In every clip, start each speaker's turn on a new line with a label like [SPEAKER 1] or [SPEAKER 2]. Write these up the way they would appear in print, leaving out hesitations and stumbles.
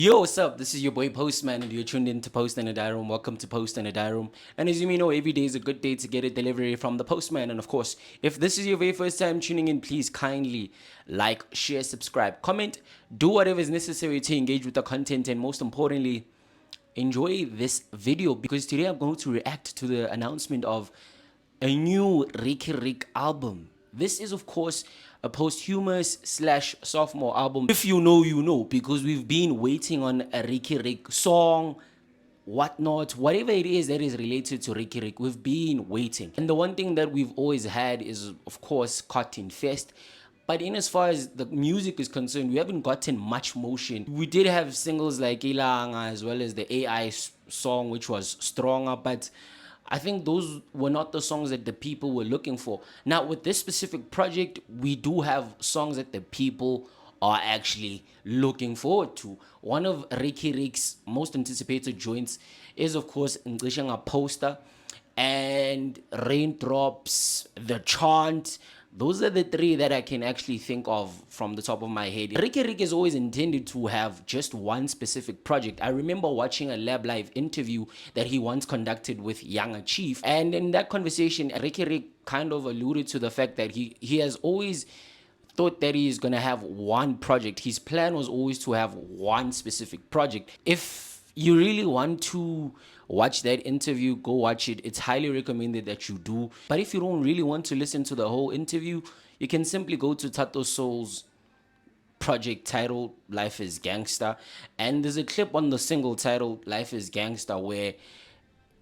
[SPEAKER 1] Yo, what's up? This is your boy Postman, and you're tuned in to Post in a Diary Room. Welcome to Post in a Diary Room. And as you may know, every day is a good day to get a delivery from the Postman. And of course, if this is your very first time tuning in, please kindly like, share, subscribe, comment, do whatever is necessary to engage with the content, and most importantly, enjoy this video because today I'm going to react to the announcement of a new Riky Rick album. This is, of course, a posthumous slash sophomore album. If you know, you know, because we've been waiting on a Riky Rick song, whatnot, whatever it is that is related to Riky Rick, we've been waiting. And the one thing that we've always had is, of course, Cotton Fest. But in as far as the music is concerned, we haven't gotten much motion. We did have singles like Ilanga as well as the AI song, which was stronger, but I think those were not the songs that the people were looking for. Now, with this specific project, we do have songs that the people are actually looking forward to. One of Riky Rick's most anticipated joints is, of course, Ngishanga Poster and Raindrops, The Chant. Those are the three that I can actually think of from the top of my head. Riky Rick is always intended to have just one specific project. I remember watching a Lab Live interview that he once conducted with Younger Chief. And in that conversation, Riky Rick kind of alluded to the fact that he has always thought that he's going to have one project. His plan was always to have one specific project. If you really want to watch that interview, go watch it. It's highly recommended that you do. But if you don't really want to listen to the whole interview, you can simply go to Tato Soul's project titled Life is Gangsta. And there's a clip on the single titled Life is Gangsta where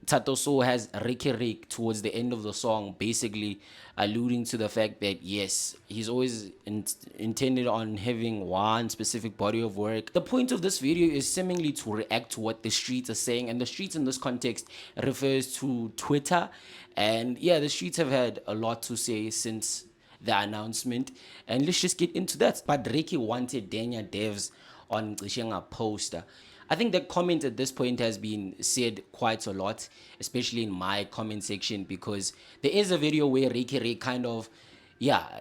[SPEAKER 1] Tato Soul has Riky Rick towards the end of the song, basically alluding to the fact that yes, he's always intended on having one specific body of work. The point of this video is seemingly to react to what the streets are saying, and the streets in this context refers to Twitter. And yeah, the streets have had a lot to say since the announcement, and let's just get into that. But Ricky wanted Danya Devs on Ngishanga Poster. I think the comment at this point has been said quite a lot, especially in my comment section, because there is a video where Riky Rick kind of,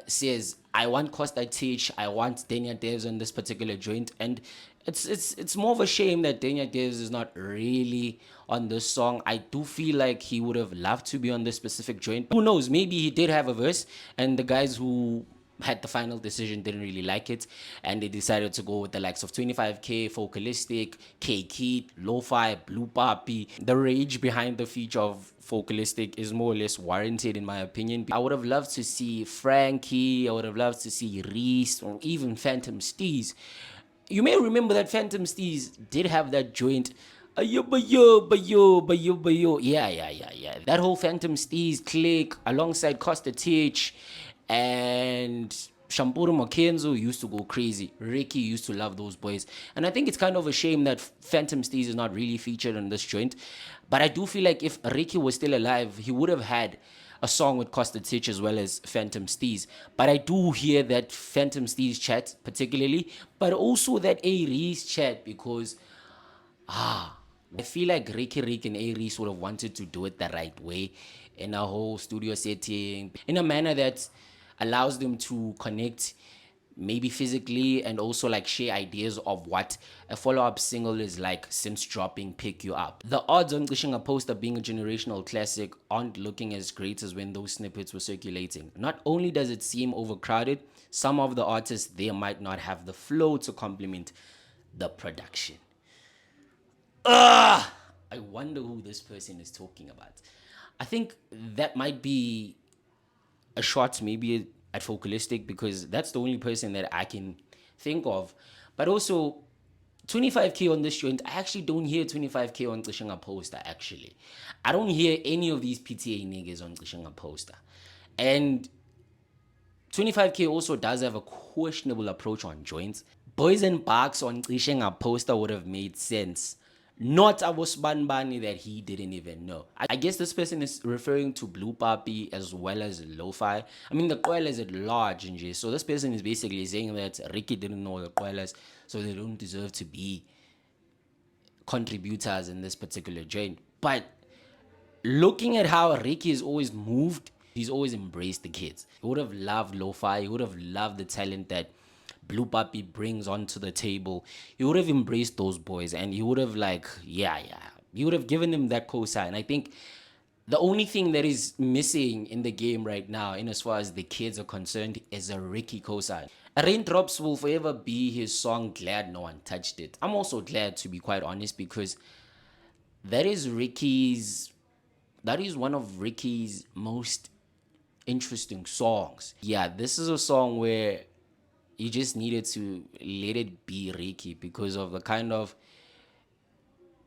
[SPEAKER 1] says, I want Costa Teach, I want Danya Devs on this particular joint, and it's more of a shame that Danya Devs is not really on this song. I do feel like he would have loved to be on this specific joint. Who knows, maybe he did have a verse, and the guys who had the final decision didn't really like it, and they decided to go with the likes of 25K, Focalistic, K-Keat, Lo-Fi, Blue Papi. The rage behind the feature of Focalistic is more or less warranted in my opinion. I would have loved to see Frankie, I would have loved to see Reese, or even Phantom Steez. You may remember that Phantom Steez did have that joint. Ayo, bayo, bayo, bayo, bayo. Yeah. That whole Phantom Steez clique alongside Costa Teach and Shampuru Makenzo used to go crazy. Ricky used to love those boys. And I think it's kind of a shame that Phantom Steez is not really featured on this joint. But I do feel like if Ricky was still alive, he would have had a song with Costa Titch as well as Phantom Steez. But I do hear that Phantom Steez chat particularly, but also that A-Reese chat, because I feel like Riky Rick and A-Reese would have wanted to do it the right way, in a whole studio setting, in a manner that allows them to connect maybe physically and also like share ideas of what a follow-up single is like since dropping Pick You Up. The odds on Ngishanga Poster being a generational classic aren't looking as great as when those snippets were circulating. Not only does it seem overcrowded, some of the artists there might not have the flow to complement the production. I wonder who this person is talking about. I think that might be a shot maybe at Focalistic, because that's the only person that I can think of. But also 25K on this joint, I actually don't hear 25K on Ngishanga Poster actually. I don't hear any of these PTA niggas on Ngishanga Poster. And 25K also does have a questionable approach on joints. Boys and Barks on Ngishanga Poster would have made sense. Not Abosbanbani that he didn't even know. I guess this person is referring to Blue Papi as well as Lo-Fi. I mean, the Qoelas is at large, NJ. So this person is basically saying that Ricky didn't know the Qoelas, so they don't deserve to be contributors in this particular joint. But looking at how Ricky has always moved, he's always embraced the kids. He would have loved Lo-Fi. He would have loved the talent that Blue Papi brings onto the table, he would have embraced those boys and he would have like, yeah, he would have given them that cosign. I think the only thing that is missing in the game right now, in as far as the kids are concerned, is a Ricky cosign. Raindrops will forever be his song Glad No One Touched It. I'm also glad, to be quite honest, because that is Ricky's that is one of Ricky's most interesting songs. Yeah, this is a song where you just needed to let it be Ricky because of the kind of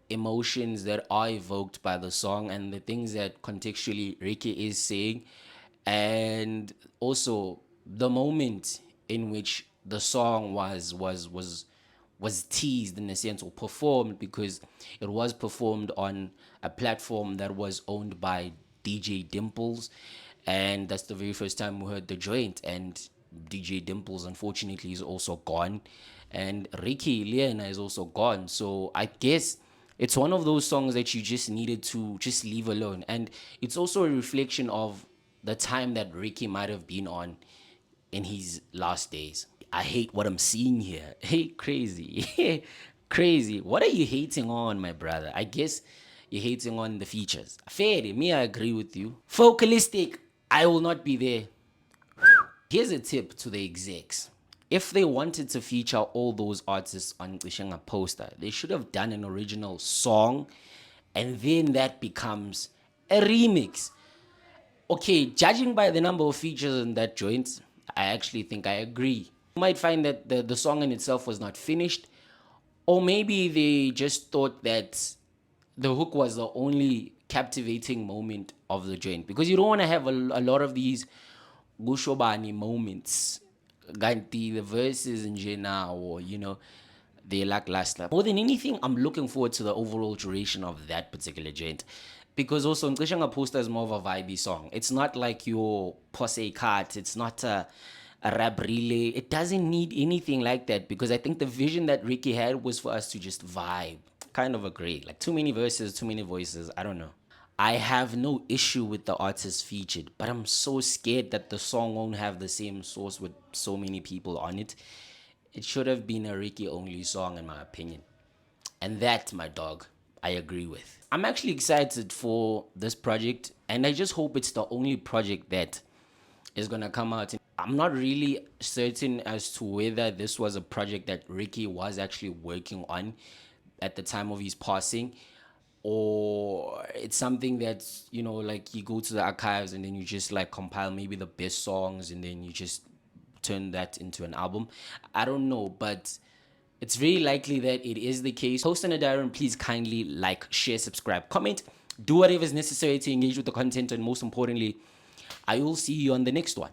[SPEAKER 1] emotions that are evoked by the song and the things that contextually Ricky is saying, and also the moment in which the song was teased in a sense or performed, because it was performed on a platform that was owned by DJ Dimples, and that's the very first time we heard the joint. And DJ Dimples unfortunately is also gone, and Ricky Leona is also gone. So I guess it's one of those songs that you just needed to just leave alone, and it's also a reflection of the time that Ricky might have been on in his last days. I hate what I'm seeing here. Hey, crazy. Crazy. What are you hating on, my brother? I guess you're hating on the features. Fair, me, I agree with you. Focalistic, I will not be there. Here's a tip to the execs. If they wanted to feature all those artists on Ishenga poster, they should have done an original song, and then that becomes a remix. Okay, judging by the number of features in that joint, I actually think I agree. You might find that the song in itself was not finished, or maybe they just thought that the hook was the only captivating moment of the joint, because you don't want to have a lot of these gushobani moments. Ganti, the verses in now, or they lackluster. More than anything, I'm looking forward to the overall duration of that particular joint, because also Nkishanga Poster is more of a vibey song. It's not like your Posse Cut, it's not a rap relay. It doesn't need anything like that, because I think the vision that Ricky had was for us to just vibe. Kind of agree. Like too many verses, too many voices. I don't know. I have no issue with the artist featured, but I'm so scared that the song won't have the same source with so many people on it. It should have been a Ricky only song, in my opinion. And that, my dog, I agree with. I'm actually excited for this project, and I just hope it's the only project that is gonna come out. I'm not really certain as to whether this was a project that Ricky was actually working on at the time of his passing, or it's something that's like you go to the archives and then you just like compile maybe the best songs and then you just turn that into an album. I don't know, but it's very likely that it is the case. Post in a diary, please kindly like, share, subscribe, comment, do whatever is necessary to engage with the content, and most importantly, I will see you on the next one.